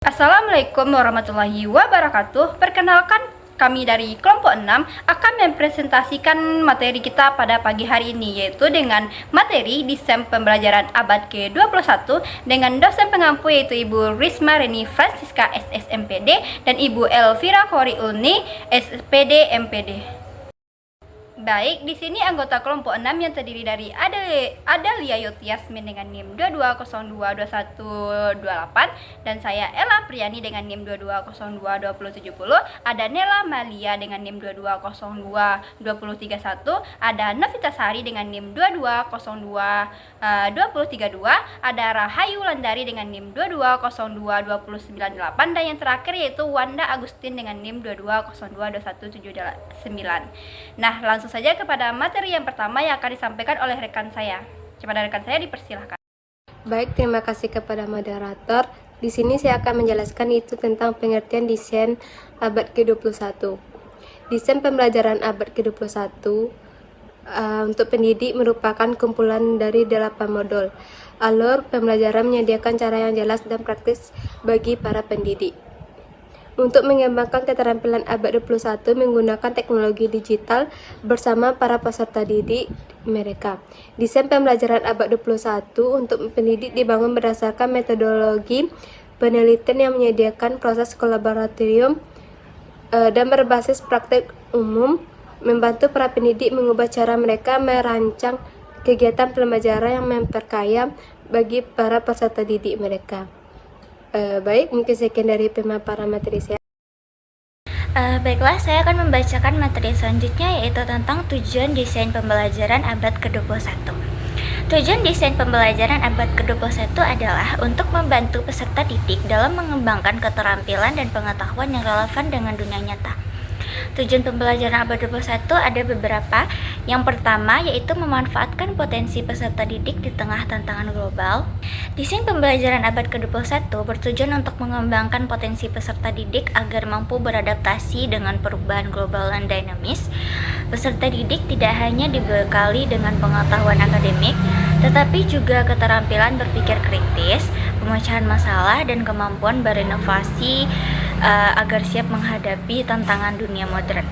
Assalamualaikum warahmatullahi wabarakatuh. Perkenalkan, kami dari kelompok 6 akan mempresentasikan materi kita pada pagi hari ini, yaitu dengan materi desain pembelajaran abad ke-21 dengan dosen pengampu yaitu Ibu Risma Reni Francisca SSMPD dan Ibu Elvira Kori Ulni SPD MPD. Baik, di sini anggota kelompok 6 yang terdiri dari Adalia Yoti Yasmin dengan NIM 22022128 dan saya Ella Priani dengan NIM 22022070, ada Nela Malia dengan NIM 22022031, ada Novita Sari dengan NIM 22022032, ada Rahayu Landari dengan NIM 22022098 dan yang terakhir yaitu Wanda Agustin dengan NIM 22022179. Nah, langsung saja kepada materi yang pertama yang akan disampaikan oleh rekan saya. Kepada rekan saya dipersilahkan. Baik, terima kasih kepada moderator. Di sini saya akan menjelaskan itu tentang pengertian desain abad ke-21. Desain pembelajaran abad ke-21 untuk pendidik merupakan kumpulan dari 8 modul. Alur pembelajaran menyediakan cara yang jelas dan praktis bagi para pendidik. Untuk mengembangkan keterampilan abad 21 menggunakan teknologi digital bersama para peserta didik mereka. Desain pembelajaran abad 21 untuk pendidik dibangun berdasarkan metodologi penelitian yang menyediakan proses kolaboratorium dan berbasis praktik umum, membantu para pendidik mengubah cara mereka merancang kegiatan pembelajaran yang memperkaya bagi para peserta didik mereka. Baik, mungkin sekian dari pemaparan materi saya. Baiklah, saya akan membacakan materi selanjutnya, yaitu tentang tujuan desain pembelajaran abad ke-21. Tujuan desain pembelajaran abad ke-21 adalah untuk membantu peserta didik dalam mengembangkan keterampilan dan pengetahuan yang relevan dengan dunia nyata. Tujuan pembelajaran abad 21 ada beberapa. Yang pertama yaitu memanfaatkan potensi peserta didik di tengah tantangan global. Desain pembelajaran abad ke-21 bertujuan untuk mengembangkan potensi peserta didik agar mampu beradaptasi dengan perubahan global dan dinamis. Peserta didik tidak hanya dibekali dengan pengetahuan akademik, tetapi juga keterampilan berpikir kritis, pemecahan masalah, dan kemampuan berinovasi agar siap menghadapi tantangan dunia modern.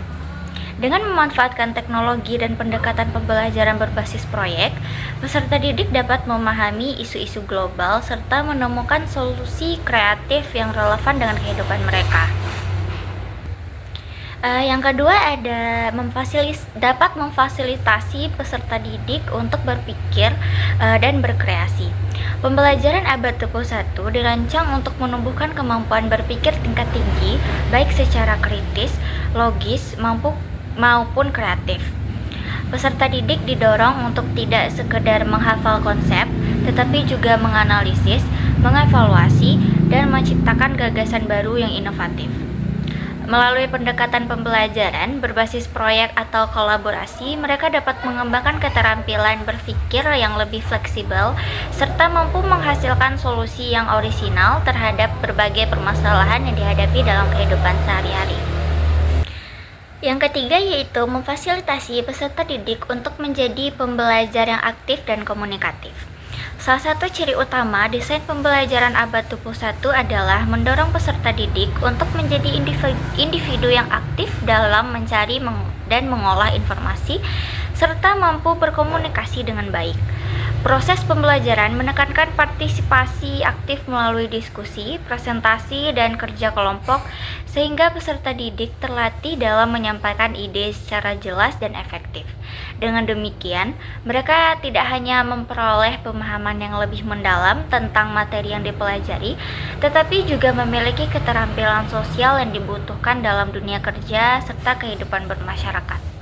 Dengan memanfaatkan teknologi dan pendekatan pembelajaran berbasis proyek, peserta didik dapat memahami isu-isu global serta menemukan solusi kreatif yang relevan dengan kehidupan mereka. Yang kedua ada dapat memfasilitasi peserta didik untuk berpikir dan berkreasi. Pembelajaran abad 21 dirancang untuk menumbuhkan kemampuan berpikir tingkat tinggi, baik secara kritis, logis, maupun kreatif. Peserta didik didorong untuk tidak sekedar menghafal konsep, tetapi juga menganalisis, mengevaluasi, dan menciptakan gagasan baru yang inovatif. Melalui pendekatan pembelajaran berbasis proyek atau kolaborasi, mereka dapat mengembangkan keterampilan berpikir yang lebih fleksibel serta mampu menghasilkan solusi yang orisinal terhadap berbagai permasalahan yang dihadapi dalam kehidupan sehari-hari. Yang ketiga yaitu memfasilitasi peserta didik untuk menjadi pembelajar yang aktif dan komunikatif. Salah satu ciri utama desain pembelajaran abad 21 adalah mendorong peserta didik untuk menjadi individu yang aktif dalam mencari dan mengolah informasi, serta mampu berkomunikasi dengan baik. Proses pembelajaran menekankan partisipasi aktif melalui diskusi, presentasi, dan kerja kelompok, sehingga peserta didik terlatih dalam menyampaikan ide secara jelas dan efektif. Dengan demikian, mereka tidak hanya memperoleh pemahaman yang lebih mendalam tentang materi yang dipelajari, tetapi juga memiliki keterampilan sosial yang dibutuhkan dalam dunia kerja serta kehidupan bermasyarakat.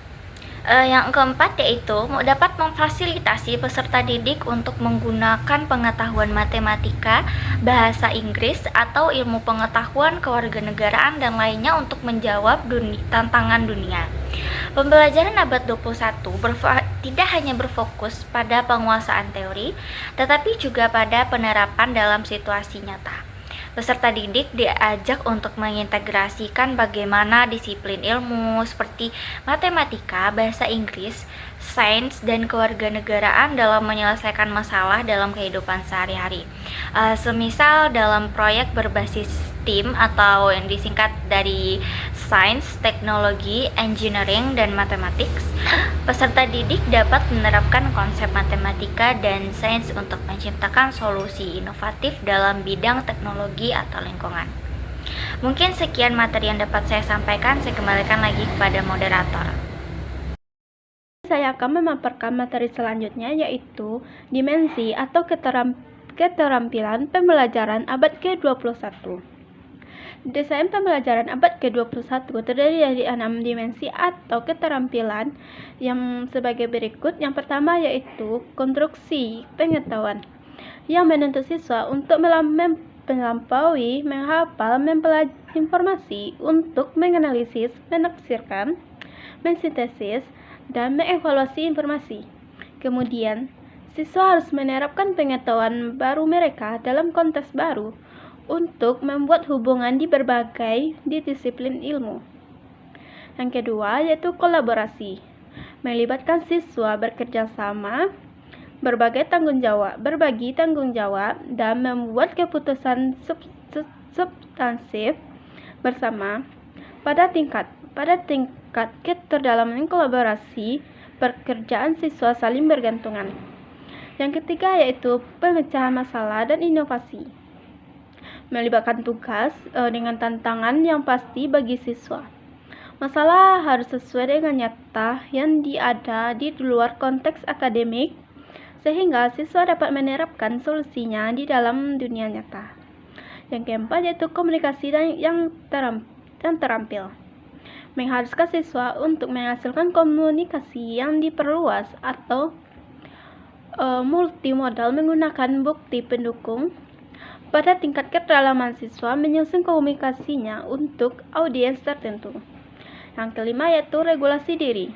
Yang keempat yaitu dapat memfasilitasi peserta didik untuk menggunakan pengetahuan matematika, bahasa Inggris, atau ilmu pengetahuan kewarganegaraan dan lainnya untuk menjawab tantangan dunia. Pembelajaran abad 21 tidak hanya berfokus pada penguasaan teori, tetapi juga pada penerapan dalam situasi nyata. Peserta didik diajak untuk mengintegrasikan bagaimana disiplin ilmu seperti matematika, bahasa Inggris, sains, dan kewarganegaraan dalam menyelesaikan masalah dalam kehidupan sehari-hari. Semisal dalam proyek berbasis STEAM atau yang disingkat dari Science, Teknologi, Engineering, dan Mathematics, peserta didik dapat menerapkan konsep matematika dan sains untuk menciptakan solusi inovatif dalam bidang teknologi atau lingkungan. Mungkin sekian materi yang dapat saya sampaikan, saya kembalikan lagi kepada moderator. Saya akan memaparkan materi selanjutnya, yaitu dimensi atau keterampilan pembelajaran abad ke-21. Desain pembelajaran abad ke-21 terdiri dari 6 dimensi atau keterampilan yang sebagai berikut. Yang pertama yaitu konstruksi pengetahuan, yang menuntut siswa untuk melampaui, menghafal, mempelajari informasi untuk menganalisis, menafsirkan, mensintesis, dan mengevaluasi informasi. Kemudian, siswa harus menerapkan pengetahuan baru mereka dalam konteks baru untuk membuat hubungan di berbagai disiplin ilmu. Yang kedua yaitu kolaborasi, melibatkan siswa bekerja sama, berbagi tanggung jawab, dan membuat keputusan substansif bersama. Pada tingkat keterdalam kolaborasi, pekerjaan siswa saling bergantungan. Yang ketiga yaitu pemecahan masalah dan inovasi, melibatkan tugas dengan tantangan yang pasti bagi siswa. Masalah harus sesuai dengan nyata yang ada di luar konteks akademik, sehingga siswa dapat menerapkan solusinya di dalam dunia nyata. Yang keempat yaitu komunikasi yang terampil, mengharuskan siswa untuk menghasilkan komunikasi yang diperluas atau multimodal menggunakan bukti pendukung. Pada tingkat kedalaman siswa menyusun komunikasinya untuk audiens tertentu. Yang kelima yaitu regulasi diri,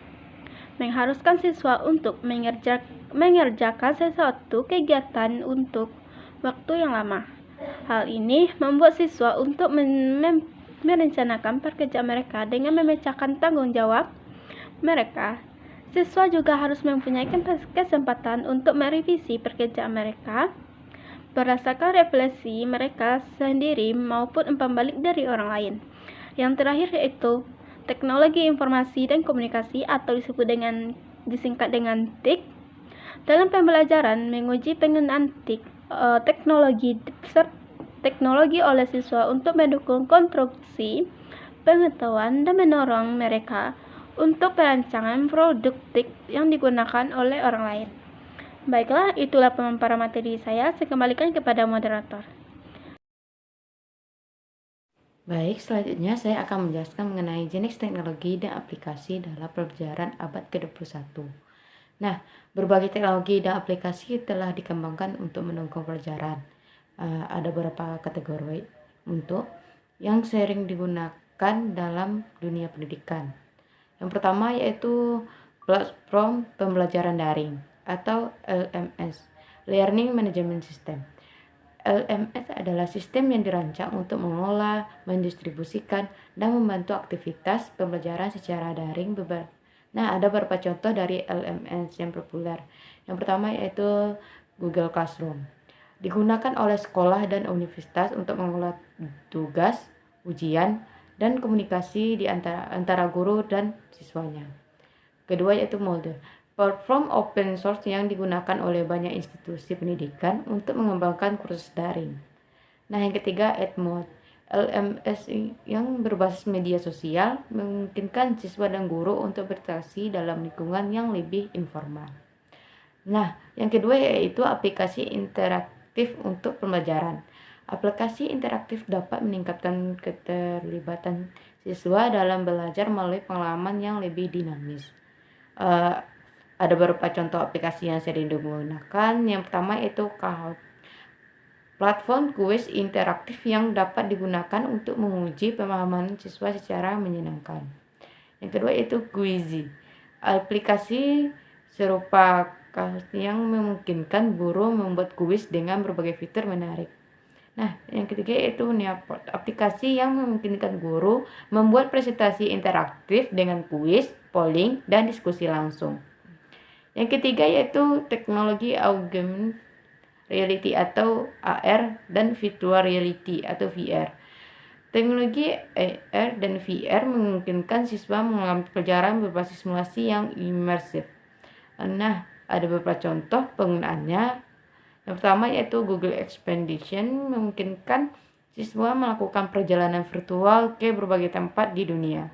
mengharuskan siswa untuk mengerjakan sesuatu kegiatan untuk waktu yang lama. Hal ini membuat siswa untuk merencanakan pekerjaan mereka dengan memecahkan tanggung jawab mereka. Siswa juga harus mempunyai kesempatan untuk merevisi pekerjaan mereka berdasarkan refleksi mereka sendiri maupun umpan balik dari orang lain. Yang terakhir yaitu teknologi informasi dan komunikasi atau disingkat dengan TIK. Dalam pembelajaran menguji penggunaan TIK, teknologi oleh siswa untuk mendukung konstruksi pengetahuan dan mendorong mereka untuk perancangan produk TIK yang digunakan oleh orang lain. Baiklah, itulah pemaparan materi saya. Saya kembalikan kepada moderator. Baik, selanjutnya saya akan menjelaskan mengenai jenis teknologi dan aplikasi dalam pembelajaran abad ke-21. Nah, berbagai teknologi dan aplikasi telah dikembangkan untuk mendukung pelajaran. Ada beberapa kategori untuk yang sering digunakan dalam dunia pendidikan. Yang pertama yaitu platform pembelajaran daring atau LMS, Learning Management System. LMS adalah sistem yang dirancang untuk mengelola, mendistribusikan, dan membantu aktivitas pembelajaran secara daring. Nah, ada beberapa contoh dari LMS yang populer. Yang pertama yaitu Google Classroom. Digunakan oleh sekolah dan universitas untuk mengelola tugas, ujian, dan komunikasi di antara guru dan siswanya. Kedua yaitu Moodle, platform open source yang digunakan oleh banyak institusi pendidikan untuk mengembangkan kursus daring. Nah, yang ketiga Edmodo, LMS yang berbasis media sosial memungkinkan siswa dan guru untuk berinteraksi dalam lingkungan yang lebih informal. Nah, yang kedua yaitu aplikasi interaktif untuk pembelajaran. Aplikasi interaktif dapat meningkatkan keterlibatan siswa dalam belajar melalui pengalaman yang lebih dinamis. Ada beberapa contoh aplikasi yang sering digunakan. Yang pertama yaitu Kahoot, platform kuis interaktif yang dapat digunakan untuk menguji pemahaman siswa secara menyenangkan. Yang kedua yaitu Quizy, aplikasi serupa yang memungkinkan guru membuat kuis dengan berbagai fitur menarik. Nah, yang ketiga yaitu Nearpod, aplikasi yang memungkinkan guru membuat presentasi interaktif dengan kuis, polling, dan diskusi langsung. Yang ketiga yaitu teknologi augmented reality atau AR dan virtual reality atau VR. Teknologi AR dan VR memungkinkan siswa mengalami pelajaran berbasis simulasi yang imersif. Nah, ada beberapa contoh penggunaannya. Yang pertama yaitu Google Expedition memungkinkan siswa melakukan perjalanan virtual ke berbagai tempat di dunia.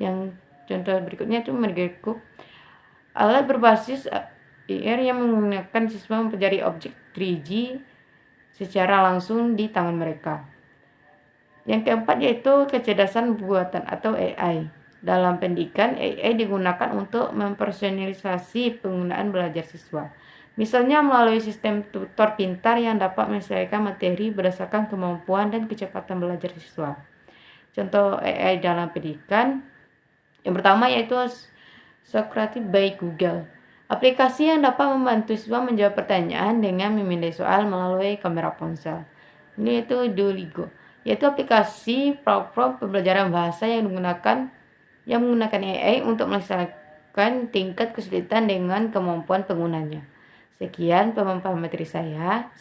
Yang contoh berikutnya itu Megacoop, alat berbasis AR yang menggunakan siswa mempelajari objek 3D secara langsung di tangan mereka. Yang keempat yaitu kecerdasan buatan atau AI. Dalam pendidikan, AI digunakan untuk mempersonalisasi penggunaan belajar siswa. Misalnya melalui sistem tutor pintar yang dapat menyesuaikan materi berdasarkan kemampuan dan kecepatan belajar siswa. Contoh AI dalam pendidikan yang pertama yaitu Socrates by Google. Aplikasi yang dapat membantu siswa menjawab pertanyaan dengan memindai soal melalui kamera ponsel. Ini yaitu Duolingo, yaitu aplikasi platform pembelajaran bahasa yang menggunakan AI untuk melaksanakan tingkat kesulitan dengan kemampuan penggunanya. Sekian pemaparan materi saya.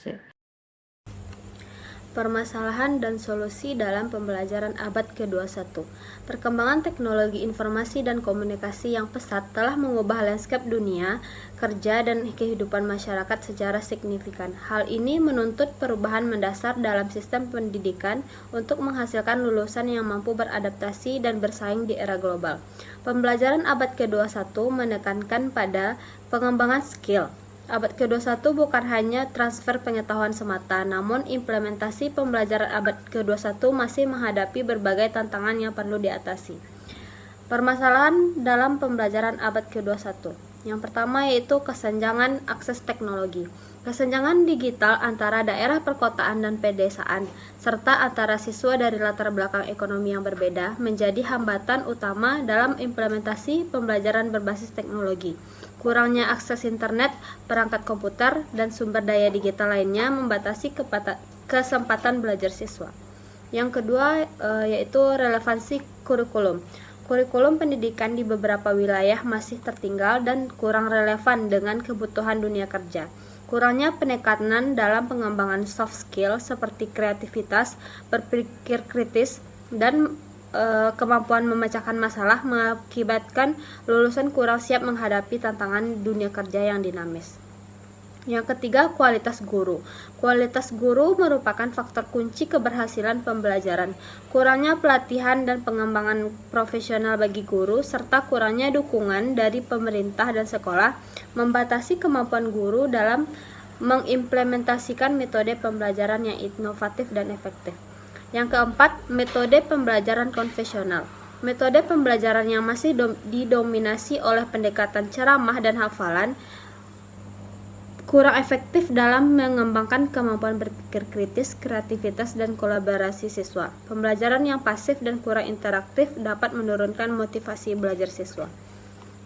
Permasalahan dan solusi dalam pembelajaran abad ke-21. Perkembangan teknologi informasi dan komunikasi yang pesat telah mengubah lanskap dunia, kerja, dan kehidupan masyarakat secara signifikan. Hal ini menuntut perubahan mendasar dalam sistem pendidikan untuk menghasilkan lulusan yang mampu beradaptasi dan bersaing di era global. Pembelajaran abad ke-21 menekankan pada pengembangan skill. Abad ke-21 bukan hanya transfer pengetahuan semata, namun implementasi pembelajaran abad ke-21 masih menghadapi berbagai tantangan yang perlu diatasi. Permasalahan dalam pembelajaran abad ke-21. Yang pertama yaitu kesenjangan akses teknologi. Kesenjangan digital antara daerah perkotaan dan pedesaan, serta antara siswa dari latar belakang ekonomi yang berbeda, menjadi hambatan utama dalam implementasi pembelajaran berbasis teknologi. Kurangnya akses internet, perangkat komputer, dan sumber daya digital lainnya membatasi kesempatan belajar siswa. Yang kedua yaitu relevansi kurikulum. Kurikulum pendidikan di beberapa wilayah masih tertinggal dan kurang relevan dengan kebutuhan dunia kerja. Kurangnya penekanan dalam pengembangan soft skill seperti kreativitas, berpikir kritis, dan kemampuan memecahkan masalah mengakibatkan lulusan kurang siap menghadapi tantangan dunia kerja yang dinamis. Yang ketiga, kualitas guru. Kualitas guru merupakan faktor kunci keberhasilan pembelajaran. Kurangnya pelatihan dan pengembangan profesional bagi guru serta kurangnya dukungan dari pemerintah dan sekolah membatasi kemampuan guru dalam mengimplementasikan metode pembelajaran yang inovatif dan efektif. Yang keempat, metode pembelajaran konvensional. Metode pembelajaran yang masih didominasi oleh pendekatan ceramah dan hafalan kurang efektif dalam mengembangkan kemampuan berpikir kritis, kreativitas, dan kolaborasi siswa. Pembelajaran yang pasif dan kurang interaktif dapat menurunkan motivasi belajar siswa.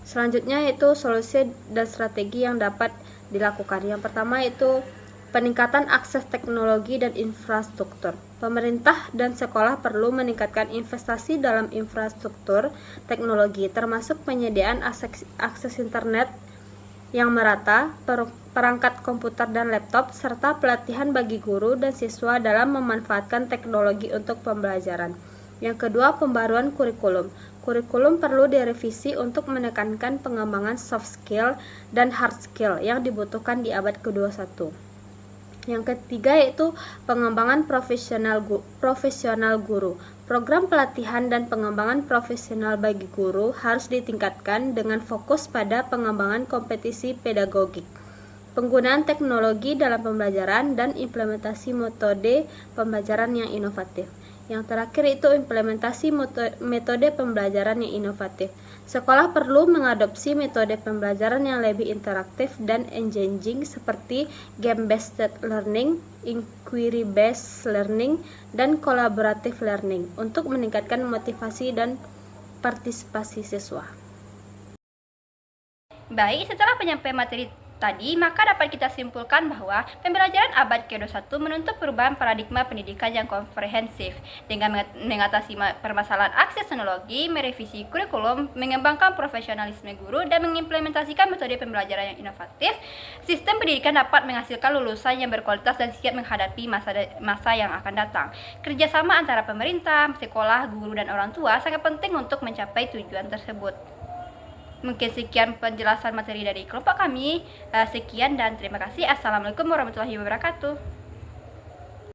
Selanjutnya yaitu solusi dan strategi yang dapat dilakukan. Yang pertama yaitu peningkatan akses teknologi dan infrastruktur. Pemerintah dan sekolah perlu meningkatkan investasi dalam infrastruktur teknologi, termasuk penyediaan akses internet yang merata, perangkat komputer dan laptop, serta pelatihan bagi guru dan siswa dalam memanfaatkan teknologi untuk pembelajaran. Yang kedua, pembaruan kurikulum. Kurikulum perlu direvisi untuk menekankan pengembangan soft skill dan hard skill yang dibutuhkan di abad ke-21. Yang ketiga yaitu pengembangan profesional guru. Program pelatihan dan pengembangan profesional bagi guru harus ditingkatkan dengan fokus pada pengembangan kompetisi pedagogik, penggunaan teknologi dalam pembelajaran, dan implementasi metode pembelajaran yang inovatif. Yang terakhir itu implementasi metode pembelajaran yang inovatif. Sekolah perlu mengadopsi metode pembelajaran yang lebih interaktif dan engaging seperti game-based learning, inquiry-based learning, dan collaborative learning untuk meningkatkan motivasi dan partisipasi siswa. Baik, setelah penyampaian materi tadi, maka dapat kita simpulkan bahwa pembelajaran abad ke-21 menuntut perubahan paradigma pendidikan yang komprehensif dengan mengatasi permasalahan akses teknologi, merevisi kurikulum, mengembangkan profesionalisme guru, dan mengimplementasikan metode pembelajaran yang inovatif. Sistem pendidikan dapat menghasilkan lulusan yang berkualitas dan siap menghadapi masa yang akan datang. Kerjasama antara pemerintah, sekolah, guru, dan orang tua sangat penting untuk mencapai tujuan tersebut. Mungkin sekian penjelasan materi dari kelompok kami. Sekian dan terima kasih. Assalamualaikum warahmatullahi wabarakatuh.